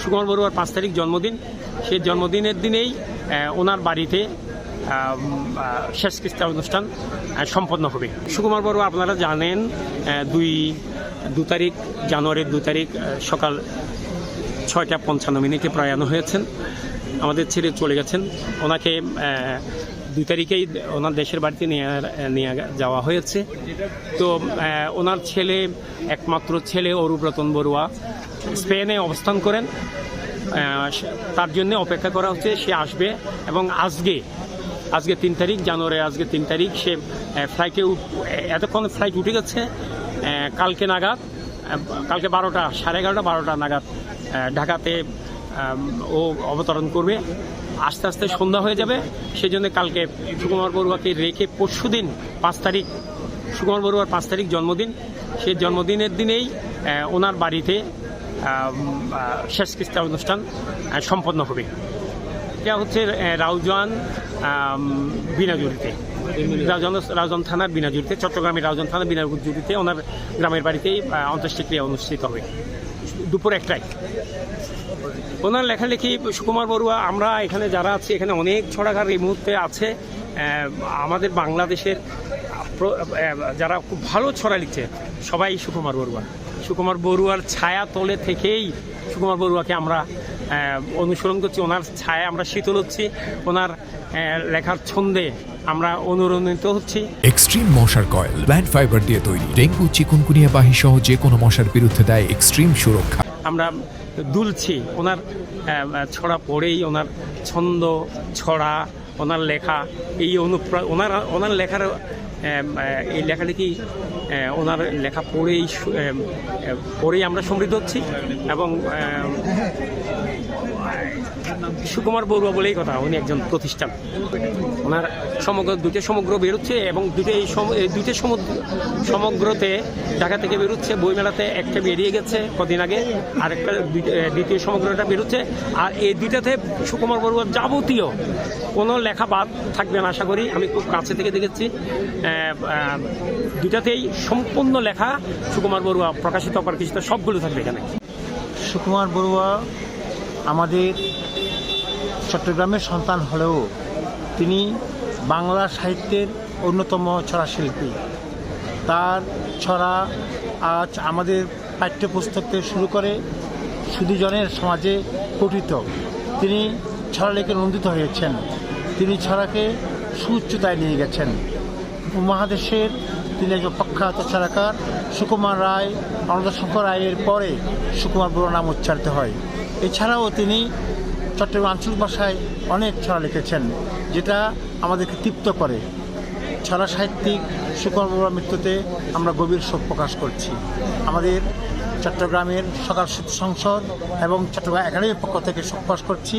সুকুমার বড়ুয়ার 5 তারিখ জন্মদিন। সেই জন্মদিনের দিনেই ওনার বাড়িতে শেষকৃত্য অনুষ্ঠান সম্পন্ন হবে। সুকুমার বড়ুয়া আপনারা জানেন 2 তারিখ জানুয়ারির 2 তারিখ সকাল 6টা 55 প্রয়াণ হয়েছেন, আমাদের ছেড়ে চলে গেছেন। ওনাকে 2 তারিখেই ওনার দেশের বাড়িতে নিয়ে যাওয়া হয়েছে। তো ওনার ছেলে, একমাত্র ছেলে অরূপরতন বড়ুয়া স্পেনে অবস্থান করেন। তার জন্য অপেক্ষা করা হচ্ছে, সে আসবে এবং আজকে 3 তারিখ জানুয়ারি, আজকে 3 তারিখ সে ফ্লাইটে এতক্ষণ ফ্লাইট উঠে গেছে। কালকে নাগাদ, কালকে 11:30 নাগাদ ঢাকাতে ও অবতরণ করবে। আস্তে আস্তে সন্ধ্যা হয়ে যাবে, সেই জন্য কালকে সুকুমার বড়ুয়াকে রেখে পরশুদিন 5 তারিখ, সুকুমার বড়ুয়ার 5 তারিখ জন্মদিন। সেই জন্মদিনের দিনেই ওনার বাড়িতে শেষকৃত্য অনুষ্ঠান সম্পন্ন হবে। এটা হচ্ছে রাউজান বিনাজুরিতে, রাউজান থানার বিনাজুরিতে, চট্টগ্রামের রাউজান থানার বিনাজুরিতে ওনার গ্রামের বাড়িতেই অন্ত্যেষ্টিক্রিয়া অনুষ্ঠিত হবে দুপুর 1টায়। ওনার লেখালেখি, সুকুমার বড়ুয়া, আমরা এখানে যারা আছি এখানে অনেক ছড়াকার এই মুহূর্তে আছে। আমাদের বাংলাদেশের যারা খুব ভালো ছড়া লিখছে সবাই সুকুমার বড়ুয়ার ছায়া তলে থেকেই সুকুমার বড়ুয়াকে আমরা অনুসরণ করছি, ওনার ছায়া আমরা শীতল হচ্ছি, ওনার লেখার ছন্দে আমরা অনুরণিত হচ্ছি। এক্সট্রিম মশার কয়েল প্ল্যান্ট ফাইবার দিয়ে তৈরি, ডেঙ্গু, চিকুনগুনিয়া বাহি সহ যে কোনো মশার বিরুদ্ধে দেয় এক্সট্রিম সুরক্ষা। আমরা দুলছি ওনার ছড়া পড়েই, ওনার ছন্দ, ছড়া, ওনার লেখা, এই ওনার লেখার এই লেখালেখি, ওনার লেখা পড়েই আমরা সমৃদ্ধ হচ্ছি। এবং সুকুমার বড়ুয়া বলেই কথা, উনি একজন প্রতিষ্ঠান। ওনার দুটো সমগ্র বেরোচ্ছে এবং দুটো সমগ্রতে ঢাকা থেকে বেরোচ্ছে। বইমেলাতে একটা বেরিয়ে গেছে কদিন আগে, আরেকটা দ্বিতীয় সমগ্রটা বেরোচ্ছে। আর এই দুইটাতে সুকুমার বড়ুয়ার যাবতীয় কোনো লেখা বাদ থাকবে না আশা করি। আমি খুব কাছে থেকে দেখেছি, দুটাতেই সম্পূর্ণ লেখা সুকুমার বড়ুয়া প্রকাশিত অপ্রকাশিত সবগুলো থাকবে এখানে। সুকুমার বড়ুয়া আমাদের চট্টগ্রামের সন্তান হলেও তিনি বাংলা সাহিত্যের অন্যতম ছড়া শিল্পী। তার ছড়া আজ আমাদের পাঠ্যপুস্তক থেকে শুরু করে সুধীজনের সমাজে পঠিত। তিনি ছড়া লিখে নন্দিত হয়েছেন, তিনি ছড়াকে সুউচ্চতায় নিয়ে গেছেন। উপমহাদেশের তিনি একজন প্রখ্যাত ছড়াকার। সুকুমার রায়, অনন্তশঙ্কর রায়ের পরে সুকুমার বড়ুয়া নাম উচ্চারিত হয়। এছাড়াও তিনি চট্টগ্রাম আঞ্চলিক ভাষায় অনেক ছড়া লিখেছেন, যেটা আমাদেরকে তৃপ্ত করে। ছড়া সাহিত্যিক সুকুমার বড়ুয়ার মৃত্যুতে আমরা গভীর শোক প্রকাশ করছি। আমাদের চট্টগ্রামের সকাল সংসদ এবং চট্টগ্রাম একাডেমির পক্ষ থেকে শোক প্রকাশ করছি।